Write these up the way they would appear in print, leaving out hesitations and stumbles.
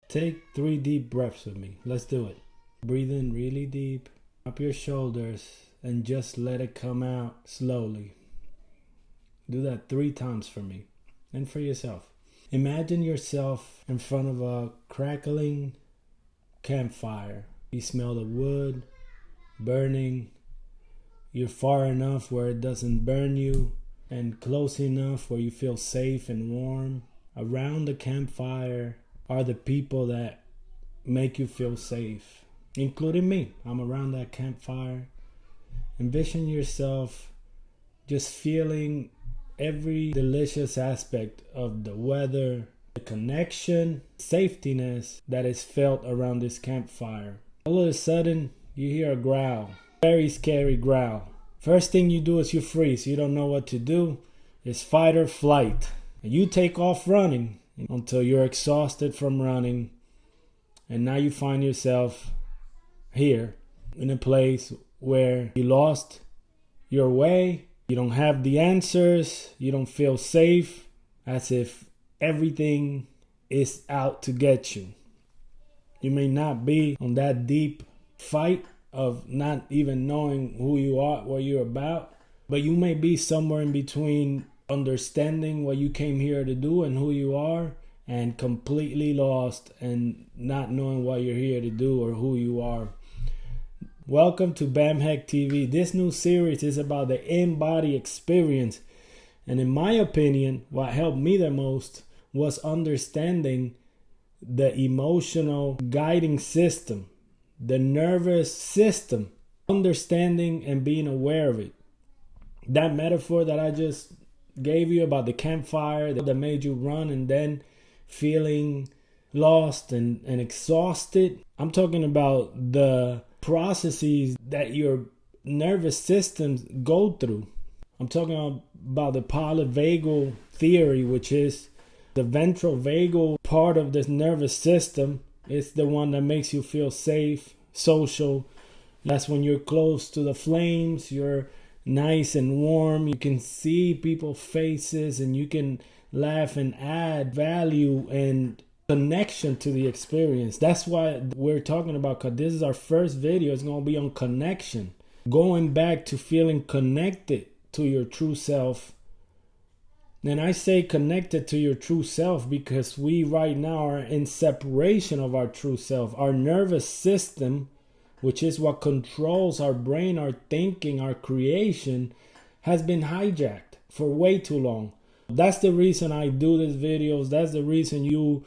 Take 3 deep breaths with me. Let's do it. Breathe in really deep, up your shoulders, and just let it come out slowly. Do that 3 times for me and for yourself. Imagine yourself in front of a crackling campfire. You smell the wood burning. You're far enough where it doesn't burn you, and close enough where you feel safe and warm. Around the campfire are the people that make you feel safe, including me. I'm around that campfire. Envision yourself just feeling every delicious aspect of the weather, the connection, safetiness that is felt around this campfire. All of a sudden, you hear a growl, very scary growl. First thing you do is you freeze. You don't know what to do. It's fight or flight. And you take off running until you're exhausted from running. And now you find yourself here in a place where you lost your way. You don't have the answers. You don't feel safe, as if everything is out to get you. You may not be on that deep fight of not even knowing who you are, what you're about, but you may be somewhere in between understanding what you came here to do and who you are, and completely lost and not knowing what you're here to do or who you are. Welcome to Bamhek TV. This new series is about the in-body experience. And in my opinion, what helped me the most was understanding the emotional guiding system, the nervous system, understanding and being aware of it. That metaphor that I just gave you about the campfire that made you run and then feeling lost and exhausted. I'm talking about the processes that your nervous systems go through. I'm talking about the polyvagal theory, which is the ventral vagal part of this nervous system. It's the one that makes you feel safe, social. That's when you're close to the flames, you're nice and warm. You can see people's faces and you can laugh and add value and connection to the experience. That's why we're talking about, because this is our first video. It's going to be on connection. Going back to feeling connected to your true self. And I say connected to your true self because we right now are in separation of our true self. Our nervous system, which is what controls our brain, our thinking, our creation, has been hijacked for way too long. That's the reason I do these videos. That's the reason you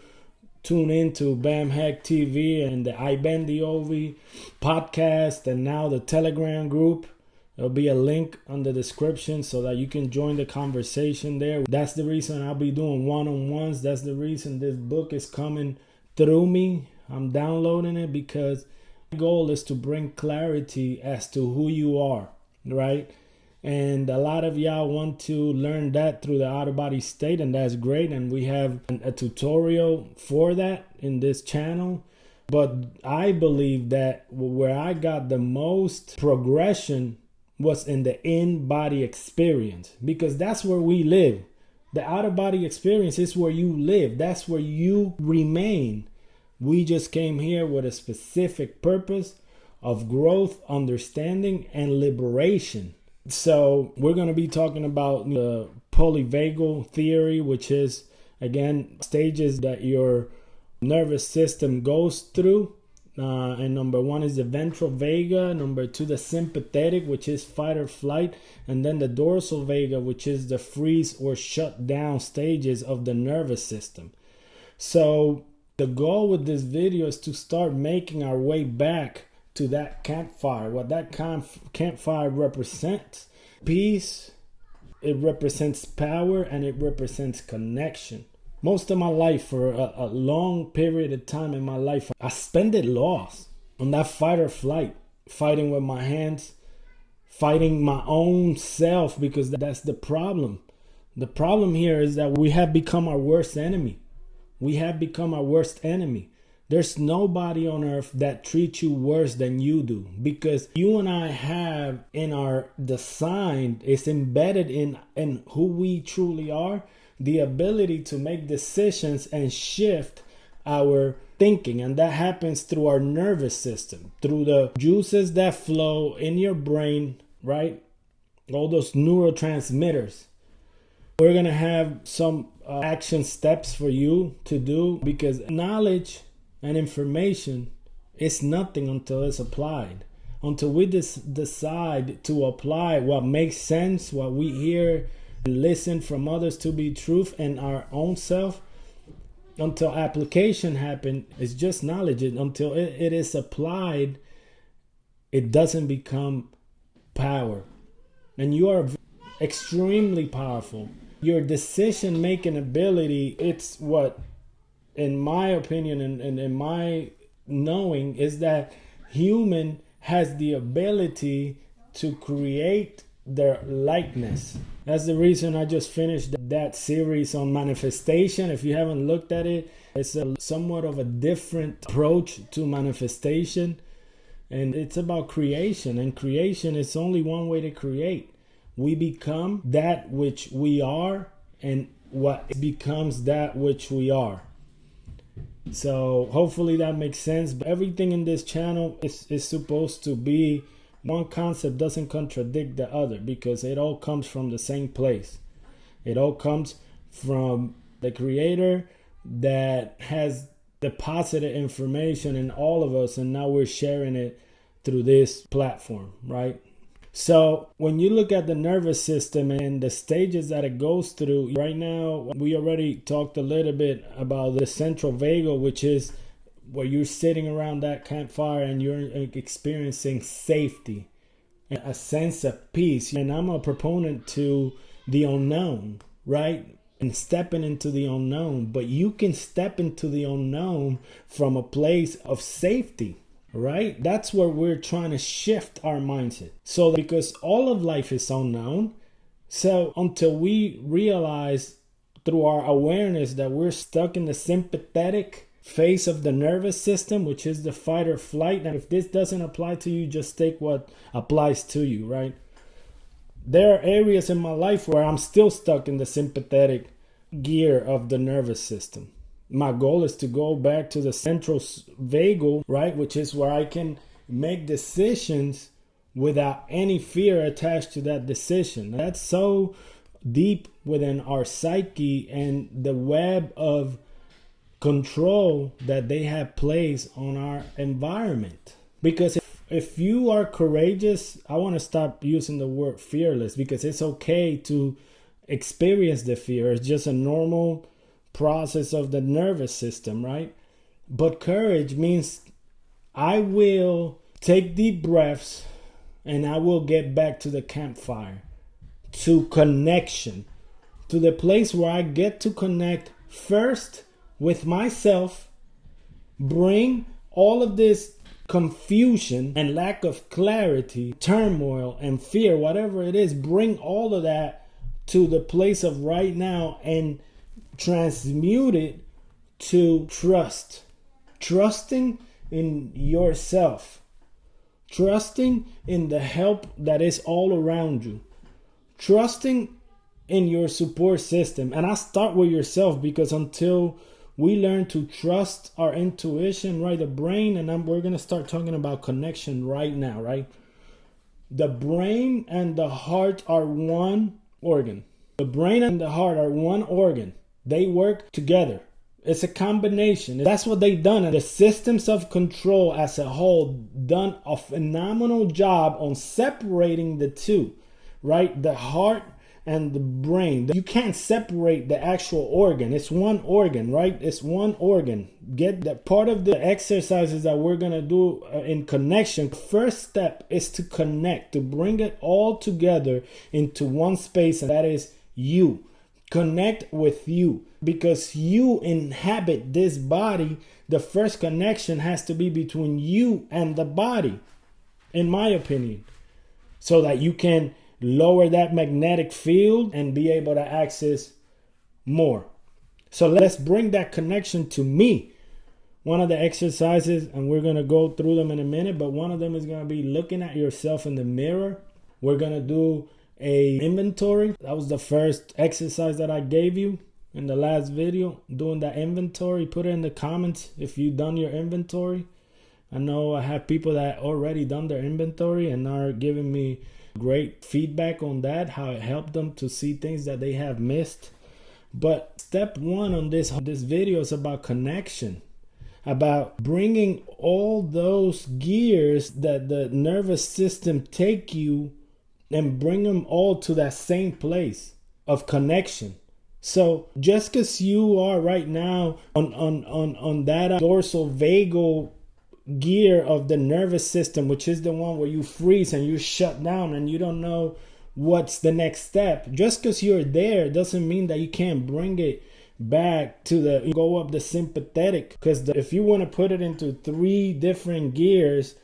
tune into Bamhek TV and the I Bend the Ovi podcast and now the Telegram group. There'll be a link on the description so that you can join the conversation there. That's the reason I'll be doing one-on-ones. That's the reason this book is coming through me. I'm downloading it because my goal is to bring clarity as to who you are, right? And a lot of y'all want to learn that through the out-of-body state, and that's great. And we have a tutorial for that in this channel. But I believe that where I got the most progression was in the in-body experience, because that's where we live. The out-of-body experience is where you live. That's where you remain. We just came here with a specific purpose of growth, understanding, and liberation. So we're going to be talking about the polyvagal theory, which is, again, stages that your nervous system goes through. And number 1 is the ventral vaga. Number 2, the sympathetic, which is fight or flight. And then the dorsal vaga, which is the freeze or shut down stages of the nervous system. So the goal with this video is to start making our way back to that campfire. What that campfire represents: peace, it represents power, and it represents connection. Most of my life, for a long period of time in my life, I spent it lost on that fight or flight, fighting with my hands, fighting my own self, because that's the problem. The problem here is that we have become our worst enemy. We have become our worst enemy. There's nobody on earth that treats you worse than you do, because you and I have in our design, it's embedded in who we truly are, the ability to make decisions and shift our thinking, and that happens through our nervous system, through the juices that flow in your brain, right? All those neurotransmitters. We're going to have some action steps for you to do, because knowledge and information is nothing until it's applied. Until we decide to apply what makes sense, what we hear and listen from others to be truth, and our own self, until application happens, it's just knowledge. Until it is applied, it doesn't become power. And you are extremely powerful. Your decision-making ability, it's what, in my opinion and in my knowing, is that human has the ability to create their likeness. That's the reason I just finished that series on manifestation. If you haven't looked at it, it's somewhat of a different approach to manifestation. And it's about creation. And creation is only one way to create. We become that which we are, and what becomes that which we are. So hopefully that makes sense. But everything in this channel is supposed to be, one concept doesn't contradict the other, because it all comes from the same place. It all comes from the creator that has deposited information in all of us, and now we're sharing it through this platform, right? So when you look at the nervous system and the stages that it goes through, right now, we already talked a little bit about the central vagal, which is where you're sitting around that campfire and you're experiencing safety, a sense of peace. And I'm a proponent to the unknown, right? And stepping into the unknown. But you can step into the unknown from a place of safety. Right? That's where we're trying to shift our mindset. So because all of life is unknown, so until we realize through our awareness that we're stuck in the sympathetic phase of the nervous system, which is the fight or flight, and if this doesn't apply to you, just take what applies to you, right? There are areas in my life where I'm still stuck in the sympathetic gear of the nervous system. My goal is to go back to the central vagal, right, which is where I can make decisions without any fear attached to that decision. That's so deep within our psyche and the web of control that they have placed on our environment. Because if you are courageous, I want to stop using the word fearless, because it's okay to experience the fear. It's just a normal process of the nervous system, right? But courage means I will take deep breaths and I will get back to the campfire, to connection, to the place where I get to connect first with myself, bring all of this confusion and lack of clarity, turmoil and fear, whatever it is, bring all of that to the place of right now and transmute it to trust. Trusting in yourself. Trusting in the help that is all around you. Trusting in your support system. And I start with yourself, because until we learn to trust our intuition, right, the brain, and we're going to start talking about connection right now, right? The brain and the heart are one organ. The brain and the heart are one organ. They work together. It's a combination. That's what they've done. And the systems of control as a whole done a phenomenal job on separating the two, right? The heart and the brain. You can't separate the actual organ. It's one organ, right? It's one organ. Get that part of the exercises that we're going to do in connection. First step is to connect, to bring it all together into one space, and that is you. Connect with you, because you inhabit this body. The first connection has to be between you and the body, in my opinion, so that you can lower that magnetic field and be able to access more. So let's bring that connection to me. One of the exercises, and we're going to go through them in a minute, but one of them is going to be looking at yourself in the mirror. We're going to do a inventory. That was the first exercise that I gave you. in the last video, doing that inventory. Put it in the comments if you've done your inventory. I know I have people that already done their inventory and are giving me great feedback on that, how it helped them to see things that they have missed. But step one on this video is about connection, about bringing all those gears that the nervous system take you and bring them all to that same place of connection. So just because you are right now on that dorsal vagal gear of the nervous system, which is the one where you freeze and you shut down and you don't know what's the next step, just because you're there doesn't mean that you can't bring it back to go up the sympathetic. Because if you want to put it into 3 different gears,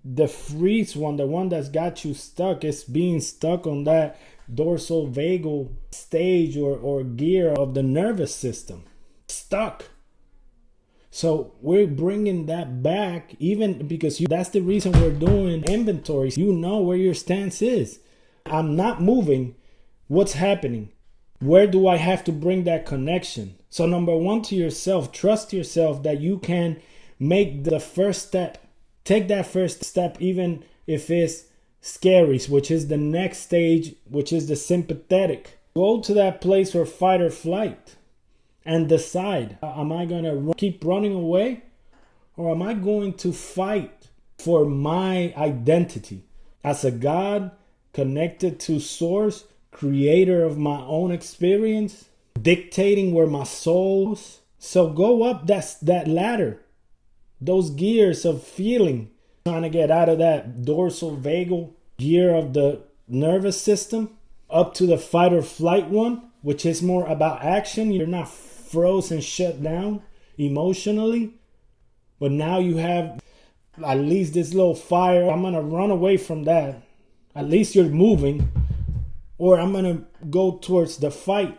the freeze one, the one that's got you stuck, is being stuck on that dorsal vagal stage or gear of the nervous system, stuck. So we're bringing that back, even because that's the reason we're doing inventories. You know where your stance is. I'm not moving. What's happening? Where do I have to bring that connection? So number 1, to yourself, trust yourself that you can make the first step. Take that first step, even if it's scary, which is the next stage, which is the sympathetic. Go to that place for fight or flight and decide, am I going to keep running away, or am I going to fight for my identity as a God connected to source, creator of my own experience, dictating where my soul is? So go up that ladder, those gears of feeling, trying to get out of that dorsal vagal gear of the nervous system up to the fight or flight one, which is more about action. You're not frozen, shut down emotionally, but now you have at least this little fire. I'm going to run away from that. At least you're moving. Or I'm going to go towards the fight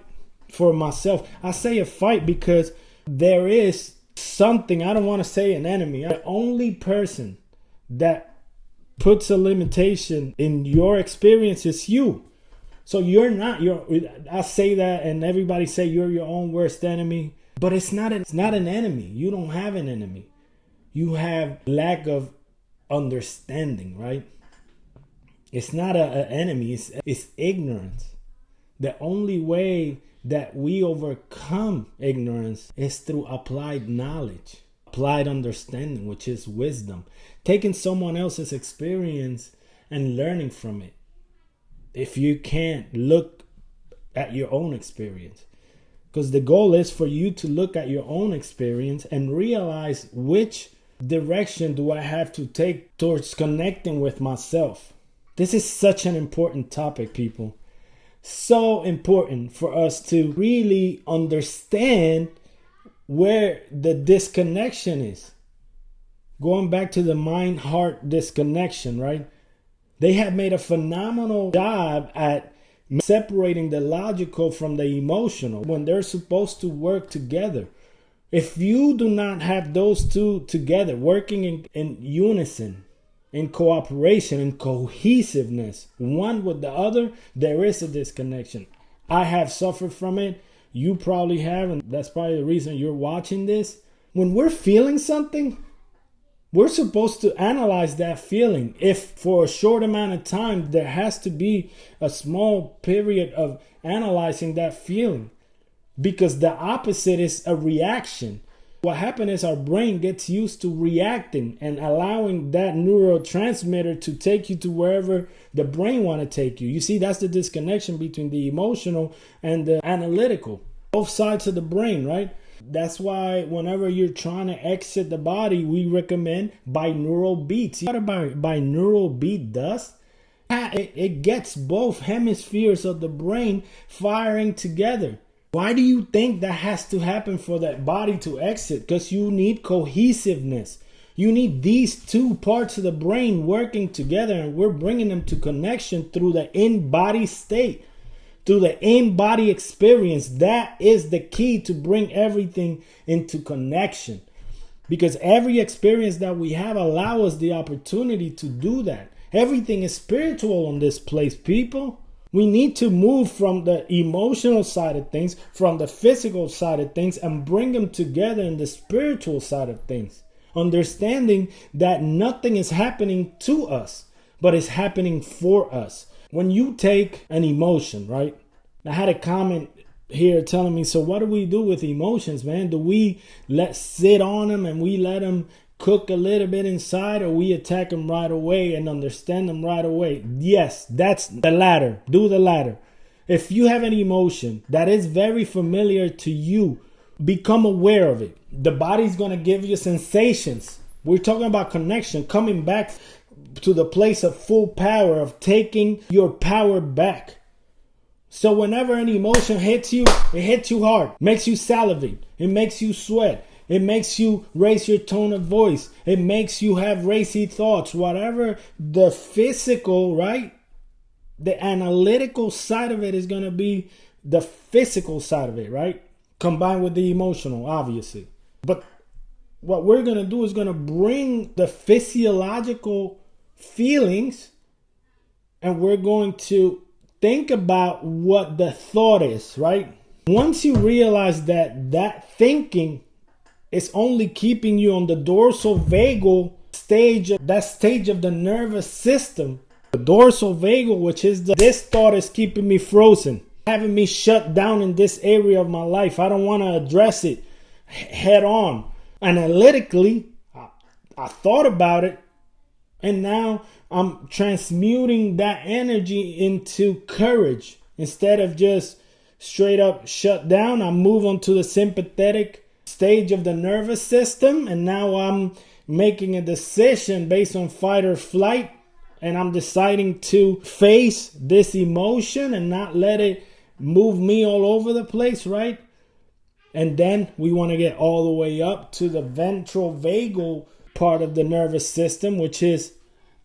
for myself. I say a fight because there is something, I don't want to say an enemy. The only person that puts a limitation in your experience is you. So you're not I say that and everybody say you're your own worst enemy, but it's not an enemy. You don't have an enemy. You have lack of understanding, right? It's not an enemy. It's ignorance. The only way that we overcome ignorance is through applied knowledge, applied understanding, which is wisdom. Taking someone else's experience and learning from it. If you can't look at your own experience. Because the goal is for you to look at your own experience and realize which direction do I have to take towards connecting with myself. This is such an important topic, people. So important for us to really understand where the disconnection is. Going back to the mind-heart disconnection, right? They have made a phenomenal job at separating the logical from the emotional when they're supposed to work together. If you do not have those two together, working in unison, in cooperation, in cohesiveness, one with the other, there is a disconnection. I have suffered from it. You probably have, and that's probably the reason you're watching this. When we're feeling something, we're supposed to analyze that feeling. If for a short amount of time, there has to be a small period of analyzing that feeling, because the opposite is a reaction. What happens is our brain gets used to reacting and allowing that neurotransmitter to take you to wherever the brain want to take you. You see, that's the disconnection between the emotional and the analytical. Both sides of the brain, right? That's why whenever you're trying to exit the body, we recommend binaural beats. What a binaural beat does? It gets both hemispheres of the brain firing together. Why do you think that has to happen for that body to exit? Because you need cohesiveness. You need these two parts of the brain working together, and we're bringing them to connection through the in-body state. Through the in-body experience. That is the key to bring everything into connection. Because every experience that we have allows us the opportunity to do that. Everything is spiritual on this place, people. We need to move from the emotional side of things, from the physical side of things, and bring them together in the spiritual side of things. Understanding that nothing is happening to us, but it's happening for us. When you take an emotion, right? I had a comment here telling me, so what do we do with emotions, man? Do we sit on them and we let them cook a little bit inside, or we attack them right away and understand them right away? Yes, that's the latter. Do the latter. If you have an emotion that is very familiar to you, become aware of it. The body's going to give you sensations. We're talking about connection, coming back to the place of full power, of taking your power back. So whenever an emotion hits you, it hits you hard, makes you salivate, it makes you sweat, it makes you raise your tone of voice, it makes you have racy thoughts, whatever the physical, right? The analytical side of it is going to be the physical side of it, right? Combined with the emotional, obviously. But what we're going to do is going to bring the physiological feelings, and we're going to think about what the thought is, right? Once you realize that thinking is only keeping you on the dorsal vagal stage, that stage of the nervous system, the dorsal vagal, which is this thought is keeping me frozen, having me shut down in this area of my life. I don't want to address it head on. Analytically, I thought about it, and now I'm transmuting that energy into courage. Instead of just straight up shut down, I move on to the sympathetic stage of the nervous system. And now I'm making a decision based on fight or flight. And I'm deciding to face this emotion and not let it move me all over the place, right? And then we want to get all the way up to the ventral vagal part of the nervous system, which is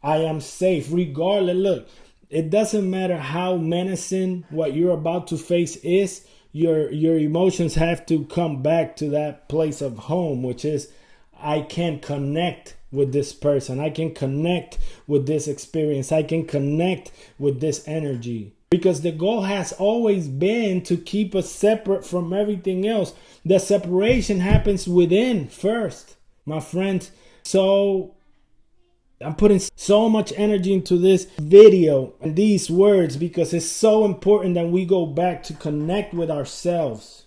I am safe. Regardless, look, it doesn't matter how menacing what you're about to face is. Your emotions have to come back to that place of home, which is I can connect with this person. I can connect with this experience. I can connect with this energy. Because the goal has always been to keep us separate from everything else. The separation happens within first, my friends. So I'm putting so much energy into this video and these words because it's so important that we go back to connect with ourselves.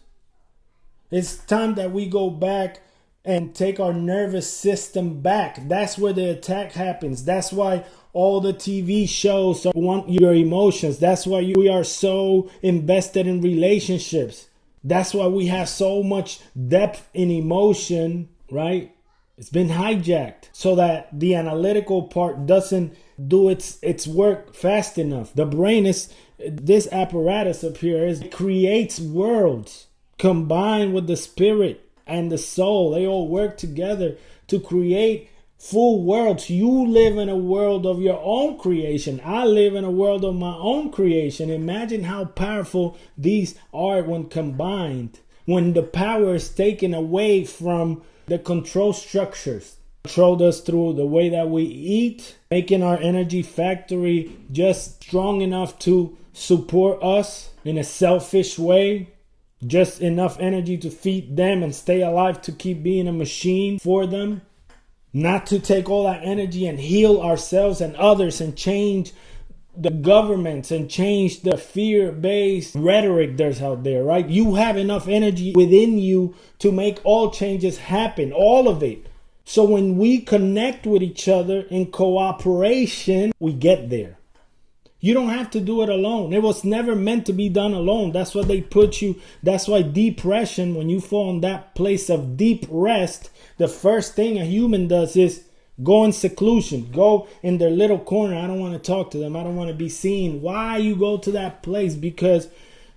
It's time that we go back and take our nervous system back. That's where the attack happens. That's why all the TV shows want your emotions. That's why we are so invested in relationships. That's why we have so much depth in emotion, right? It's been hijacked so that the analytical part doesn't do its work fast enough. The brain is this apparatus up here. It creates worlds combined with the spirit and the soul. They all work together to create full worlds. You live in a world of your own creation. I live in a world of my own creation. Imagine how powerful these are when combined. When the power is taken away from the control structures. Controlled us through the way that we eat, making our energy factory just strong enough to support us in a selfish way. Just enough energy to feed them and stay alive to keep being a machine for them. Not to take all that energy and heal ourselves and others and change the governments and change the fear-based rhetoric there's out there, right? You have enough energy within you to make all changes happen, all of it. So when we connect with each other in cooperation, we get there. You don't have to do it alone. It was never meant to be done alone. That's what they put you. That's why depression, when you fall in that place of deep rest, the first thing a human does is go in seclusion, go in their little corner. I don't want to talk to them. I don't want to be seen. Why you go to that place? Because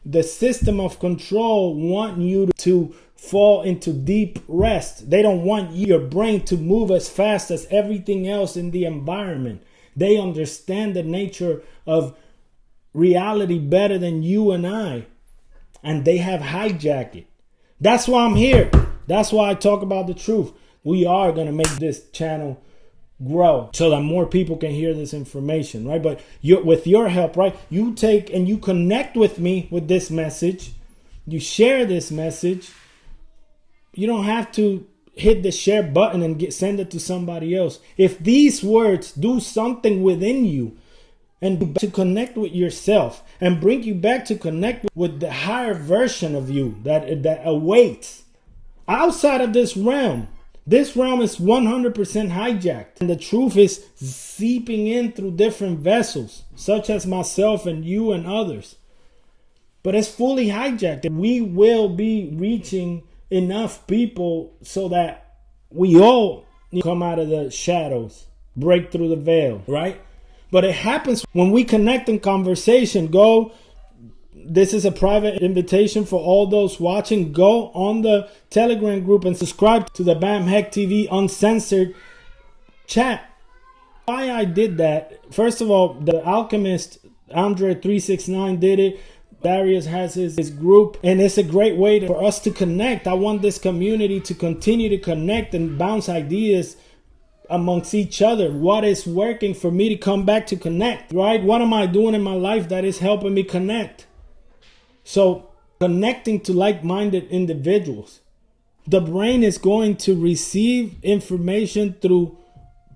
the system of control want you to fall into deep rest. They don't want your brain to move as fast as everything else in the environment. They understand the nature of reality better than you and I. And they have hijacked it. That's why I'm here. That's why I talk about the truth. We are going to make this channel grow so that more people can hear this information, right? But with your help, right, you take and you connect with me with this message. You share this message. You don't have to hit the share button and send it to somebody else. If these words do something within you and to connect with yourself and bring you back to connect with the higher version of you that awaits outside of this realm. This realm is 100% hijacked, and the truth is seeping in through different vessels, such as myself and you and others. But it's fully hijacked. We will be reaching enough people so that we all come out of the shadows, break through the veil, right? But it happens when we connect in conversation. This is a private invitation for all those watching. Go on the Telegram group and subscribe to the Bamhek TV Uncensored chat. Why I did that? First of all, the Alchemist Andre 369 did it. Darius has his group, and it's a great way for us to connect. I want this community to continue to connect and bounce ideas amongst each other. What is working for me to come back to connect, right? What am I doing in my life that is helping me connect? So connecting to like-minded individuals. The brain is going to receive information through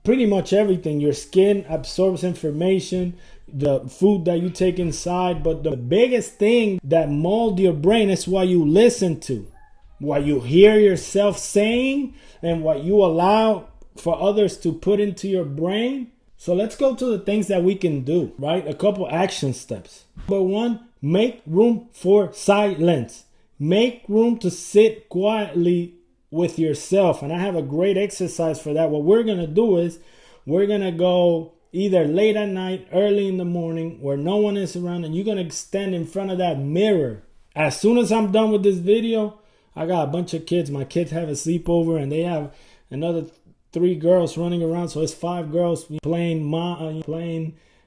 pretty much everything. Your skin absorbs information, the food that you take inside. But the biggest thing that molds your brain is what you listen to, what you hear yourself saying, and what you allow for others to put into your brain. So let's go to the things that we can do, right? A couple action steps. Number one, make room for silence. Make room to sit quietly with yourself. And I have a great exercise for that. What we're going to do is we're going to go either late at night, early in the morning, where no one is around, and you're going to stand in front of that mirror. As soon as I'm done with this video, I got a bunch of kids. My kids have a sleepover, and they have another 3 girls running around. So it's 5 girls playing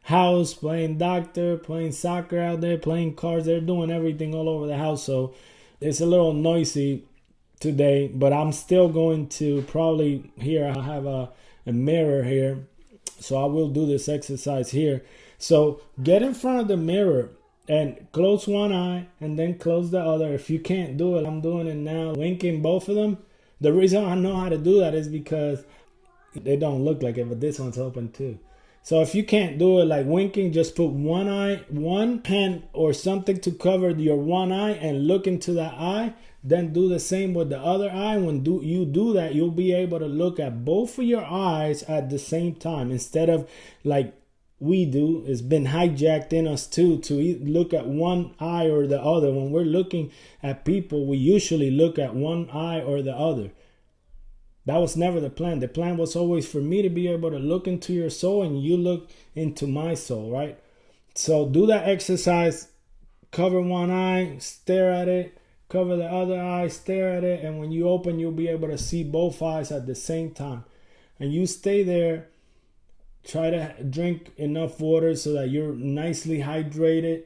house, playing doctor, playing soccer out there, playing cars. They're doing everything all over the house. So it's a little noisy today, but I'm still going to probably here. I have a mirror here, so I will do this exercise here. So get in front of the mirror and close one eye and then close the other. If you can't do it, I'm doing it now, winking both of them. The reason I know how to do that is because they don't look like it, but this one's open too. So if you can't do it like winking, just put one hand or something to cover your one eye and look into that eye. Then do the same with the other eye. When you do that, you'll be able to look at both of your eyes at the same time, instead of like we do. It's been hijacked in us too to look at one eye or the other. When we're looking at people, we usually look at one eye or the other. That was never the plan. The plan was always for me to be able to look into your soul and you look into my soul, right? So do that exercise. Cover one eye, stare at it. Cover the other eye, stare at it. And when you open, you'll be able to see both eyes at the same time. And you stay there. Try to drink enough water so that you're nicely hydrated.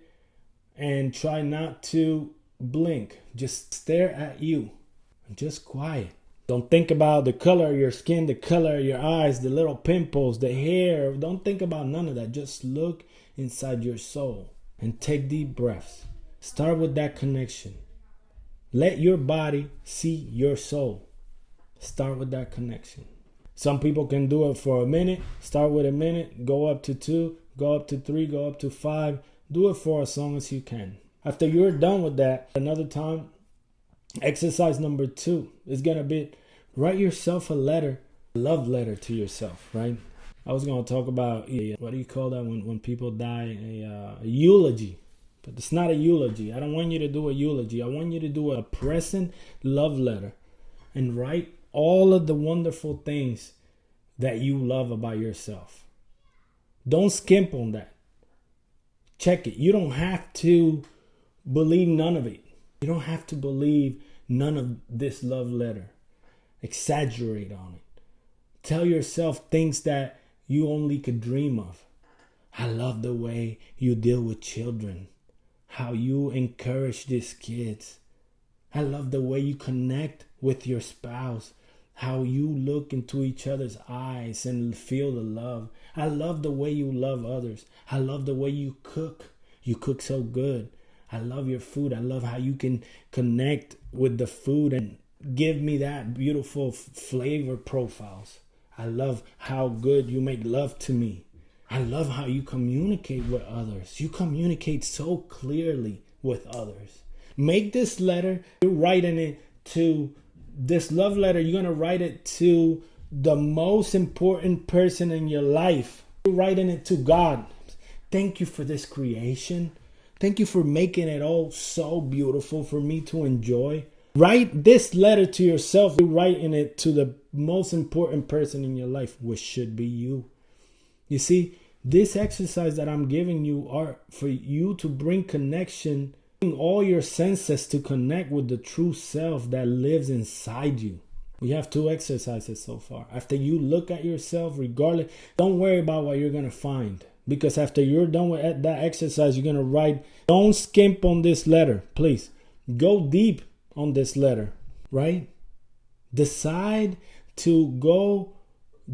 And try not to blink. Just stare at you. And just quiet. Don't think about the color of your skin, the color of your eyes, the little pimples, the hair. Don't think about none of that. Just look inside your soul and take deep breaths. Start with that connection. Let your body see your soul. Start with that connection. Some people can do it for a minute. Start with a minute. Go up to 2. Go up to 3. Go up to 5. Do it for as long as you can. After you're done with that, another time, exercise number 2 is going to be write yourself a letter, a love letter to yourself, right? I was going to talk about, what do you call that when people die? A eulogy. But it's not a eulogy. I don't want you to do a eulogy. I want you to do a present love letter and write all of the wonderful things that you love about yourself. Don't skimp on that. Check it. You don't have to believe none of it. You don't have to believe none of this love letter. Exaggerate on it. Tell yourself things that you only could dream of. I love the way you deal with children. How you encourage these kids. I love the way you connect with your spouse. how you look into each other's eyes and feel the love. I love the way you love others. I love the way you cook. You cook so good. I love your food. I love how you can connect with the food and give me that beautiful flavor profiles. I love how good you make love to me. I love how you communicate with others. You communicate so clearly with others. Make this letter, you're writing it to this love letter, you're going to write it to the most important person in your life. You're writing it to God. Thank you for this creation. Thank you for making it all so beautiful for me to enjoy. Write this letter to yourself. You're writing it to the most important person in your life, which should be you. You see, this exercise that I'm giving you are for you to bring connection, bring all your senses to connect with the true self that lives inside you. We have 2 exercises so far. After you look at yourself, regardless, don't worry about what you're going to find. Because after you're done with that exercise, you're going to write, don't skimp on this letter, please. Go deep on this letter, right? Decide to go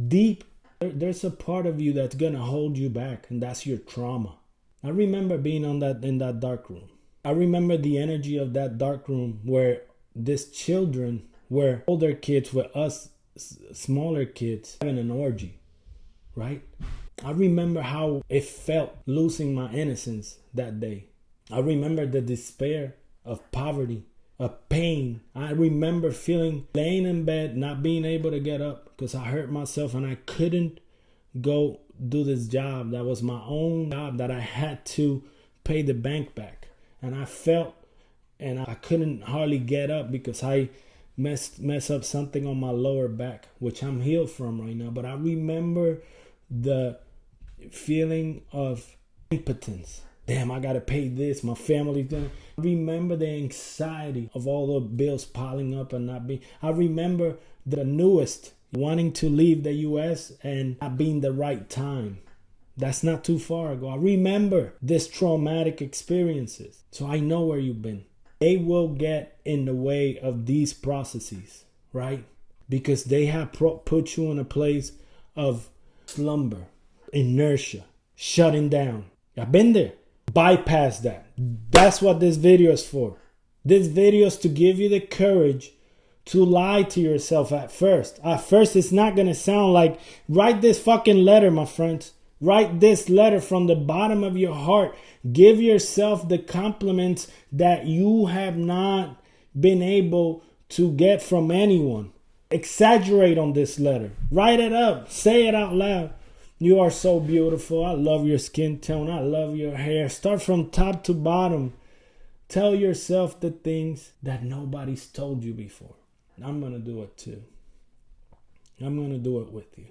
deep. There's a part of you that's going to hold you back, and that's your trauma. I remember being in that dark room. I remember the energy of that dark room where these children were older kids with us smaller kids having an orgy, right? I remember how it felt losing my innocence that day. I remember the despair of poverty, of pain. I remember laying in bed, not being able to get up because I hurt myself and I couldn't go do this job. That was my own job that I had to pay the bank back. And I felt, and I couldn't hardly get up because I messed up something on my lower back, which I'm healed from right now. But I remember the feeling of impotence. Damn, I gotta pay this. My family's gonna. I remember the anxiety of all the bills piling up and not being. I remember the newest wanting to leave the U.S. and not being the right time. That's not too far ago. I remember this traumatic experiences. So I know where you've been. They will get in the way of these processes, right? Because they have put you in a place of slumber, inertia, shutting down. I've been there. Bypass that. That's what this video is for. This video is to give you the courage to lie to yourself at first. At first, it's not going to sound like, write this fucking letter, my friends. Write this letter from the bottom of your heart. Give yourself the compliments that you have not been able to get from anyone. Exaggerate on this letter. Write it up. Say it out loud. You are so beautiful. I love your skin tone. I love your hair. Start from top to bottom. Tell yourself the things that nobody's told you before. I'm going to do it too. I'm going to do it with you.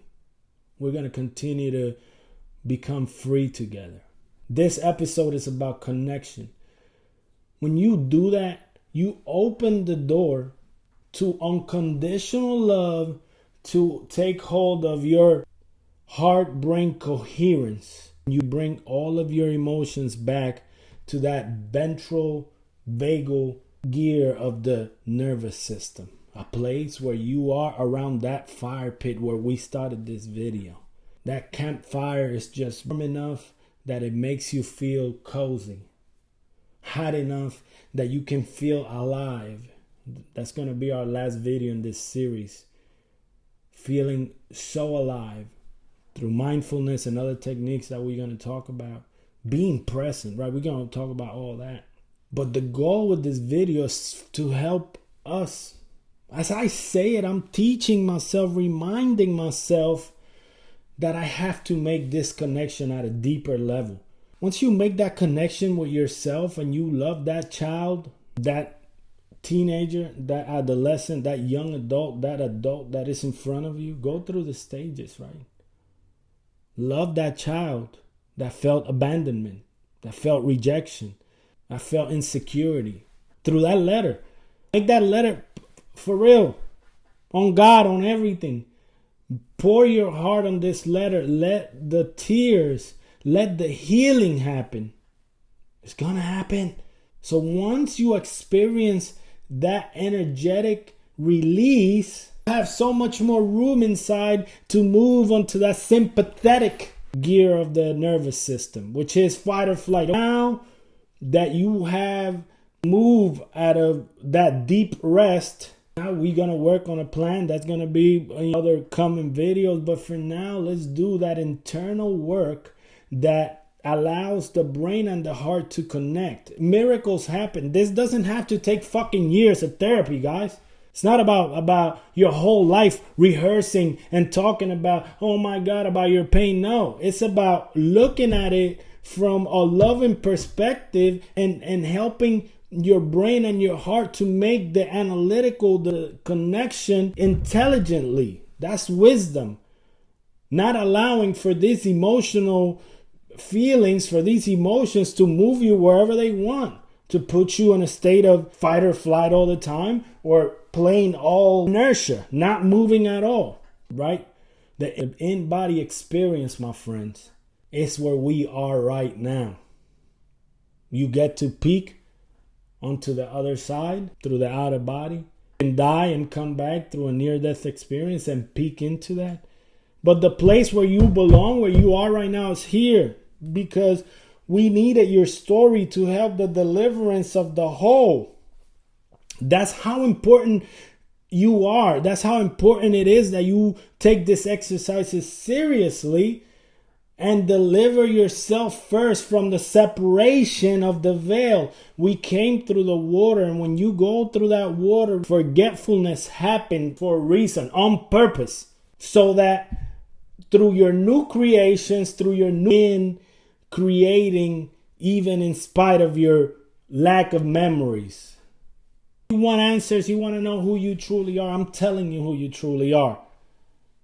We're going to continue to become free together. This episode is about connection. When you do that, you open the door to unconditional love to take hold of your heart-brain coherence. You bring all of your emotions back to that ventral vagal gear of the nervous system. A place where you are around that fire pit where we started this video. That campfire is just warm enough that it makes you feel cozy. Hot enough that you can feel alive. That's going to be our last video in this series. Feeling so alive through mindfulness and other techniques that we're going to talk about. Being present, right? We're going to talk about all that. But the goal with this video is to help us. As I say it, I'm teaching myself, reminding myself that I have to make this connection at a deeper level. Once you make that connection with yourself and you love that child, that teenager, that adolescent, that young adult that is in front of you, go through the stages, right? Love that child that felt abandonment, that felt rejection, that felt insecurity. Through that letter, make that letter for real, on God, on everything. Pour your heart on this letter. Let the tears, let the healing happen. It's gonna happen. So once you experience that energetic release, have so much more room inside to move onto that sympathetic gear of the nervous system, which is fight or flight. Now that you have moved out of that deep rest, now we're going to work on a plan that's going to be in other coming videos. But for now, let's do that internal work that allows the brain and the heart to connect. Miracles happen. This doesn't have to take fucking years of therapy, guys. It's not about your whole life rehearsing and talking about, oh my God, about your pain. No, it's about looking at it from a loving perspective and helping your brain and your heart to make the analytical, the connection intelligently. That's wisdom. Not allowing for these emotional feelings, for these emotions to move you wherever they want, to put you in a state of fight or flight all the time, or plain all inertia, not moving at all, right? The in-body experience, my friends, is where we are right now. You get to peak onto the other side through the outer body and die and come back through a near-death experience and peek into that. But the place where you belong, where you are right now, is here, because we needed your story to help the deliverance of the whole. That's how important you are. That's how important it is that you take these exercises seriously and deliver yourself first from the separation of the veil. We came through the water, and when you go through that water, forgetfulness happened for a reason, on purpose, so that through your new creations, through your new creating, even in spite of your lack of memories. You want answers, you want to know who you truly are. I'm telling you who you truly are.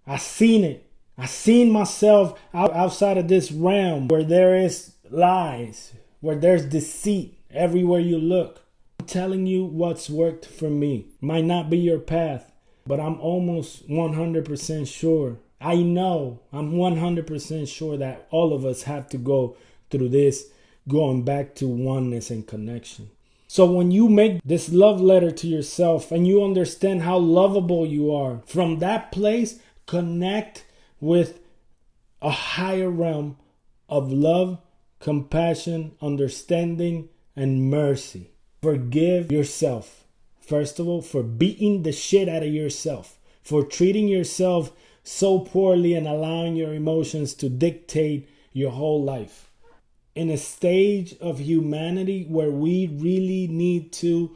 I've seen it. I've seen myself outside of this realm where there is lies, where there's deceit everywhere you look. I'm telling you what's worked for me. Might not be your path, but I'm almost 100% sure. I know, I'm 100% sure that all of us have to go through this, going back to oneness and connection. So when you make this love letter to yourself and you understand how lovable you are, from that place, connect with a higher realm of love, compassion, understanding, and mercy. Forgive yourself, first of all, for beating the shit out of yourself, for treating yourself so poorly and allowing your emotions to dictate your whole life. In a stage of humanity where we really need to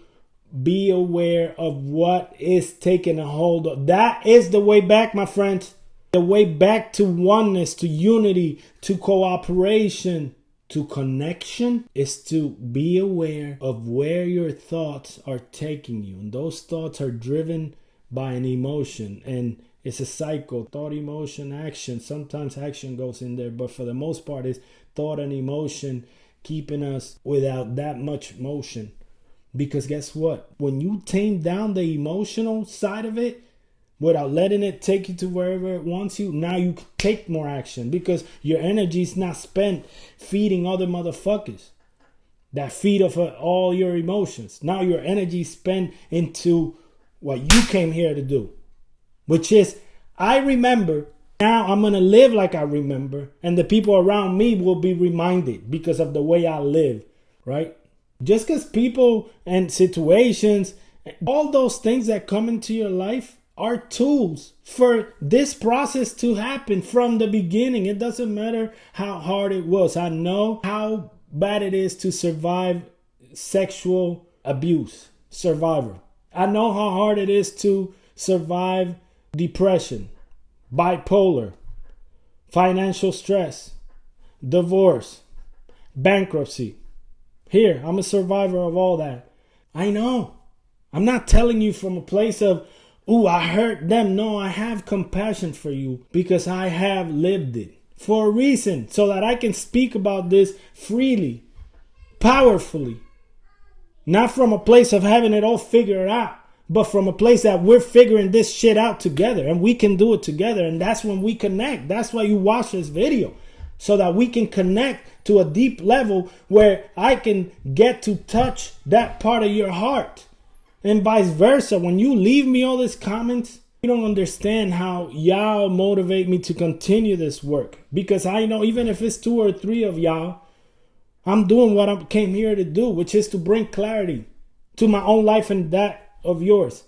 be aware of what is taking a hold of. That is the way back, my friends. The way back to oneness, to unity, to cooperation, to connection is to be aware of where your thoughts are taking you. And those thoughts are driven by an emotion. And it's a cycle, thought, emotion, action. Sometimes action goes in there, but for the most part, it's thought and emotion keeping us without that much motion. Because guess what? When you tame down the emotional side of it, without letting it take you to wherever it wants you, now you take more action because your energy is not spent feeding other motherfuckers that feed off of all your emotions. Now your energy is spent into what you came here to do, which is, I remember, now I'm going to live like I remember, and the people around me will be reminded because of the way I live, right? Just because people and situations, all those things that come into your life are tools for this process to happen from the beginning. It doesn't matter how hard it was. I know how bad it is to survive sexual abuse, survivor. I know how hard it is to survive depression, bipolar, financial stress, divorce, bankruptcy. Here, I'm a survivor of all that. I know. I'm not telling you from a place of, ooh, I hurt them. No, I have compassion for you because I have lived it for a reason, so that I can speak about this freely, powerfully. Not from a place of having it all figured out, but from a place that we're figuring this shit out together and we can do it together. And that's when we connect. That's why you watch this video, so that we can connect to a deep level where I can get to touch that part of your heart. And vice versa. When you leave me all these comments You don't understand how y'all motivate me to continue this work, because I know even if it's 2 or 3 of y'all, I'm doing what I came here to do, which is to bring clarity to my own life and that of yours.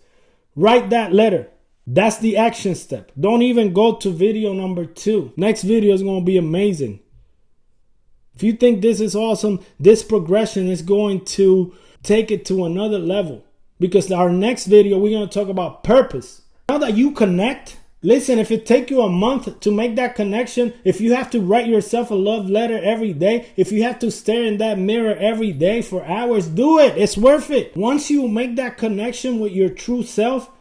Write that letter. That's the action step. Don't even go to video number 2. Next video is going to be amazing. If you think this is awesome, this progression is going to take it to another level, because our next video, we're going to talk about purpose. Now that you connect, listen, if it takes you a month to make that connection, if you have to write yourself a love letter every day, if you have to stare in that mirror every day for hours, do it. It's worth it. Once you make that connection with your true self,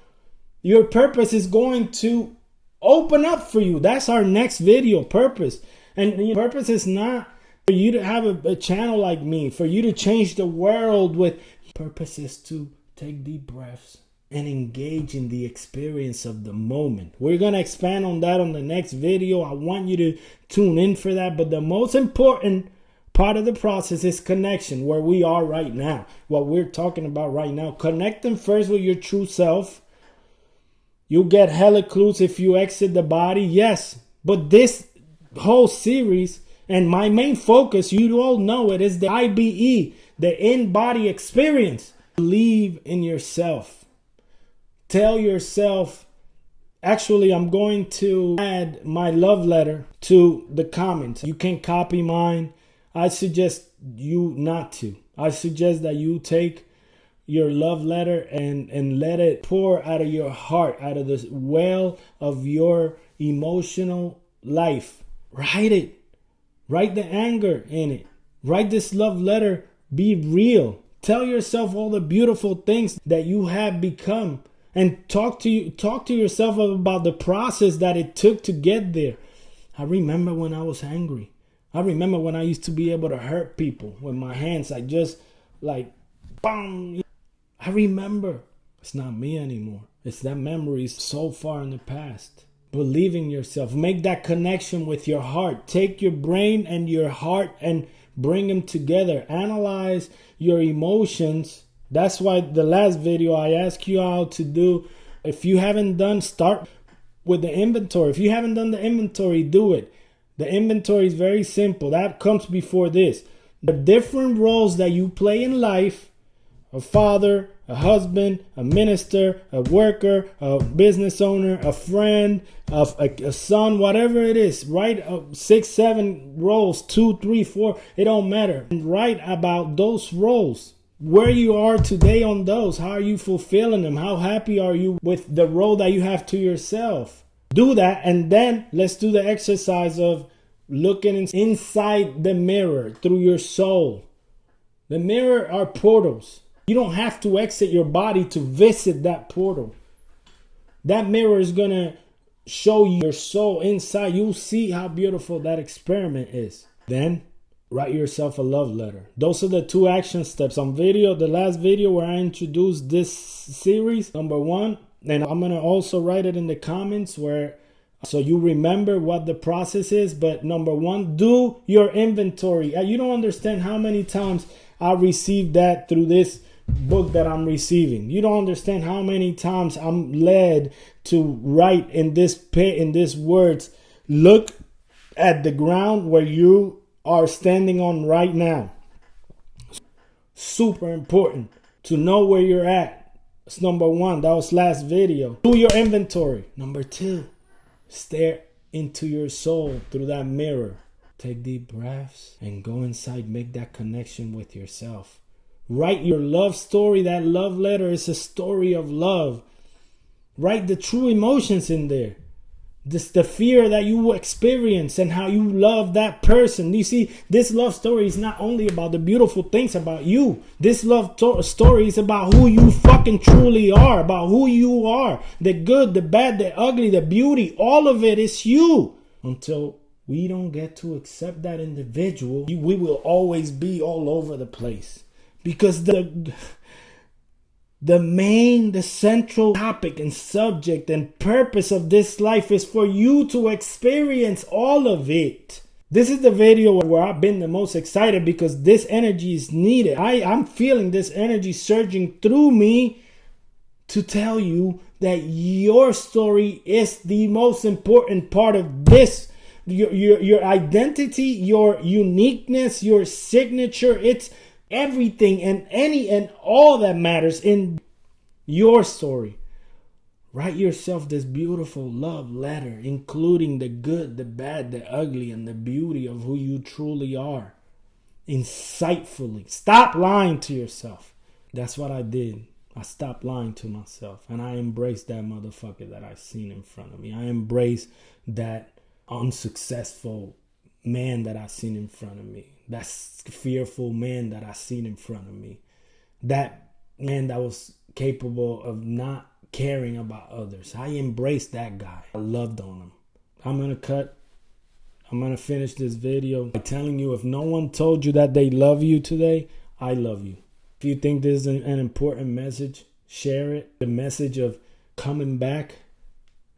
your purpose is going to open up for you. That's our next video, purpose. And purpose is not for you to have a channel like me, for you to change the world with. Purpose is to take deep breaths and engage in the experience of the moment. We're going to expand on that on the next video. I want you to tune in for that. But the most important part of the process is connection, where we are right now. What we're talking about right now. Connecting first with your true self. You'll get hella clues if you exit the body. Yes. But this whole series and my main focus, you all know it, is the IBE, the in-body experience. Believe in yourself. Tell yourself, actually, I'm going to add my love letter to the comments. You can copy mine. I suggest you not to. I suggest that you take your love letter and let it pour out of your heart, out of the well of your emotional life. Write it. Write the anger in it. Write this love letter. Be real. Tell yourself all the beautiful things that you have become. And talk to yourself about the process that it took to get there. I remember when I was angry. I remember when I used to be able to hurt people with my hands. I just like, bang. I remember. It's not me anymore. It's that memory is so far in the past. Believe in yourself. Make that connection with your heart. Take your brain and your heart and bring them together. Analyze your emotions. That's why the last video I asked you all to do. If you haven't done, start with the inventory. If you haven't done the inventory, do it. The inventory is very simple. That comes before this. The different roles that you play in life: a father, a husband, a minister, a worker, a business owner, a friend, a son, whatever it is. Write 6, 7 roles, 2, 3, 4. It don't matter. And write about those roles. Where you are today on those. How are you fulfilling them? How happy are you with the role that you have to yourself? Do that, and then let's do the exercise of looking inside the mirror through your soul. The mirror are portals. You don't have to exit your body to visit that portal. That mirror is going to show you your soul inside. You'll see how beautiful that experiment is. Then write yourself a love letter. Those are the 2 action steps. On video, the last video where I introduced this series, number 1, and I'm going to also write it in the comments so you remember what the process is. But number 1, do your inventory. You don't understand how many times I received that through this book that I'm receiving. You don't understand how many times I'm led to write in this words. Look at the ground where you are standing on right now. Super important to know where you're at. That's number 1. That was last video. Do your inventory. Number 2, stare into your soul through that mirror. Take deep breaths and go inside. Make that connection with yourself. Write your love story. That love letter is a story of love. Write the true emotions in there. The fear that you experience and how you love that person. You see, this love story is not only about the beautiful things about you. This love story is about who you fucking truly are, about who you are. The good, the bad, the ugly, the beauty, all of it is you. Until we don't get to accept that individual, we will always be all over the place. Because the central topic and subject and purpose of this life is for you to experience all of it. This is the video where I've been the most excited because this energy is needed. I'm feeling this energy surging through me to tell you that your story is the most important part of this. Your identity, your uniqueness, your signature, it's everything and all that matters in your story. Write yourself this beautiful love letter, including the good, the bad, the ugly, and the beauty of who you truly are. Insightfully. Stop lying to yourself. That's what I did. I stopped lying to myself, and I embraced that motherfucker that I seen in front of me. I embraced that unsuccessful man that I seen in front of me. That fearful man that I seen in front of me. That man that was capable of not caring about others. I embraced that guy. I loved on him. I'm going to finish this video by telling you, if no one told you that they love you today, I love you. If you think this is an important message, share it. The message of coming back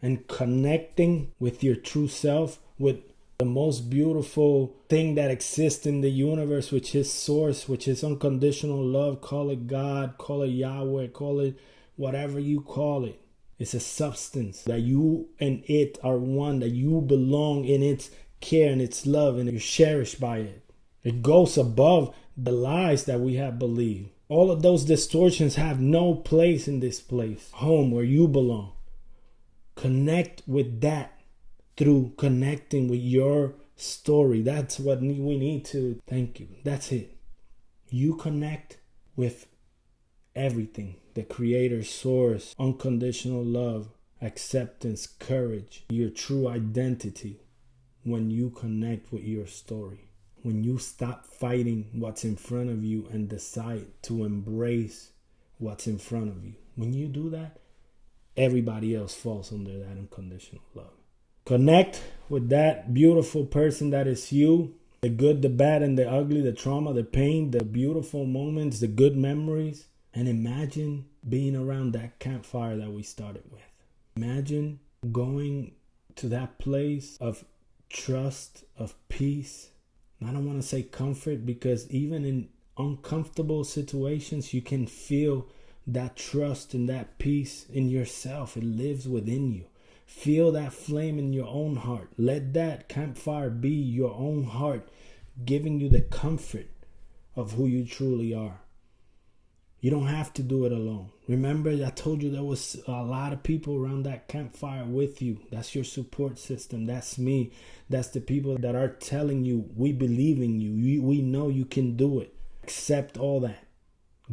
and connecting with your true self, with the most beautiful thing that exists in the universe, which is source, which is unconditional love. Call it God, call it Yahweh, call it whatever you call it. It's a substance that you and it are one, that you belong in its care and its love, and you're cherished by it. It goes above the lies that we have believed. All of those distortions have no place in this place, home where you belong. Connect with that through connecting with your story. That's what we need to. Thank you. That's it. You connect with everything. The creator, source, unconditional love, acceptance, courage, your true identity. When you connect with your story, when you stop fighting what's in front of you and decide to embrace what's in front of you. When you do that, everybody else falls under that unconditional love. Connect with that beautiful person that is you. The good, the bad, and the ugly, the trauma, the pain, the beautiful moments, the good memories. And imagine being around that campfire that we started with. Imagine going to that place of trust, of peace. I don't want to say comfort, because even in uncomfortable situations, you can feel that trust and that peace in yourself. It lives within you. Feel that flame in your own heart. Let that campfire be your own heart, giving you the comfort of who you truly are. You don't have to do it alone. Remember, I told you there was a lot of people around that campfire with you. That's your support system. That's me. That's the people that are telling you, we believe in you. We know you can do it. Accept all that.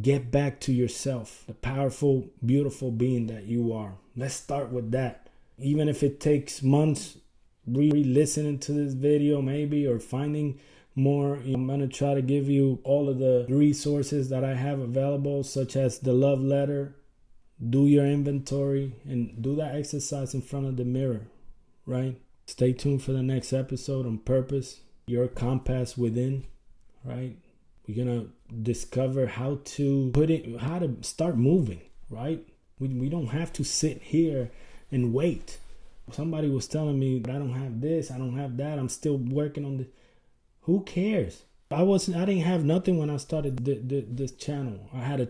Get back to yourself, the powerful, beautiful being that you are. Let's start with that. Even if it takes months, re-listening to this video maybe, or finding more. I'm going to try to give you all of the resources that I have available, such as the love letter. Do your inventory and do that exercise in front of the mirror, right? Stay tuned for the next episode on purpose, your compass within, right? We're going to discover how to start moving, right? We don't have to sit here and wait. Somebody was telling me, but I don't have this, I don't have that, I'm still working on this. Who cares? I didn't have nothing when I started this channel. I had a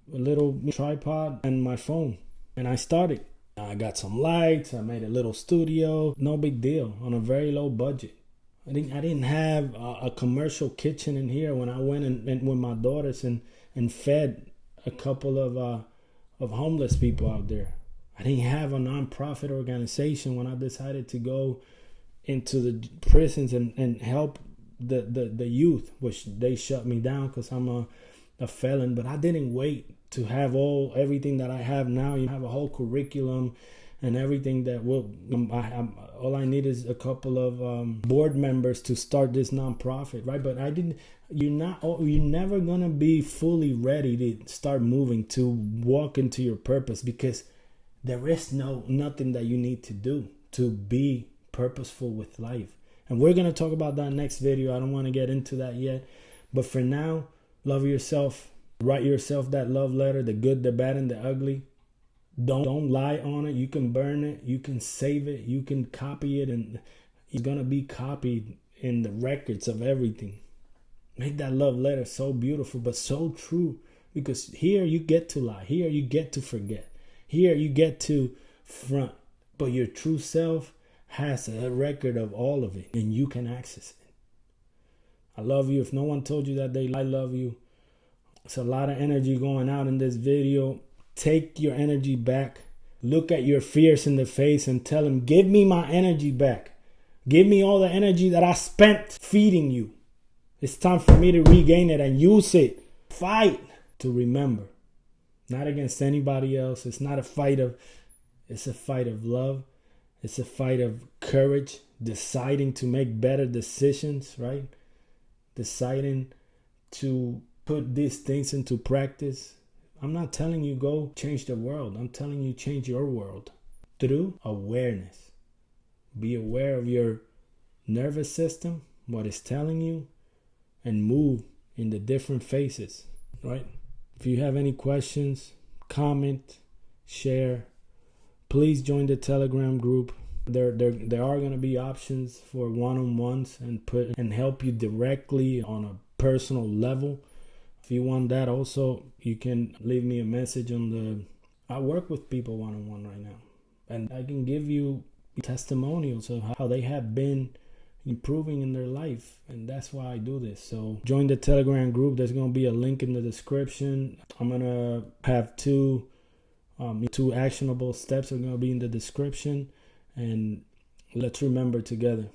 little tripod, and my phone, and I started. I got some lights. I made a little studio. No big deal, on a very low budget. I didn't have a commercial kitchen in here when I went and with my daughters and fed a couple of homeless people out there. I didn't have a nonprofit organization when I decided to go into the prisons and help the youth, which they shut me down because I'm a felon. But I didn't wait to have everything that I have now. You have a whole curriculum and everything that all I need is a couple of board members to start this nonprofit, right? But you're never gonna be fully ready to start moving, to walk into your purpose, because there is nothing that you need to do to be purposeful with life. And we're going to talk about that next video. I don't want to get into that yet. But for now, love yourself. Write yourself that love letter, the good, the bad, and the ugly. Don't lie on it. You can burn it. You can save it. You can copy it. And it's going to be copied in the records of everything. Make that love letter so beautiful, but so true. Because here you get to lie. Here you get to forget. Here you get to front, but your true self has a record of all of it, and you can access it. I love you. If no one told you that I love you. It's a lot of energy going out in this video. Take your energy back. Look at your fears in the face and tell them, give me my energy back. Give me all the energy that I spent feeding you. It's time for me to regain it and use it. Fight to remember. Not against anybody else. It's not a fight of, it's a fight of love. It's a fight of courage, deciding to make better decisions, right? Deciding to put these things into practice. I'm not telling you go change the world. I'm telling you change your world through awareness. Be aware of your nervous system, what it's telling you, and move in the different phases, right? If you have any questions, comment, share. Please join the Telegram group. There are going to be options for one-on-ones and help you directly on a personal level. If you want that also, you can leave me a message I work with people one-on-one right now. And I can give you testimonials of how they have been improving in their life. And that's why I do this. So join the Telegram group. There's going to be a link in the description. I'm going to have two actionable steps are going to be in the description. And let's remember together.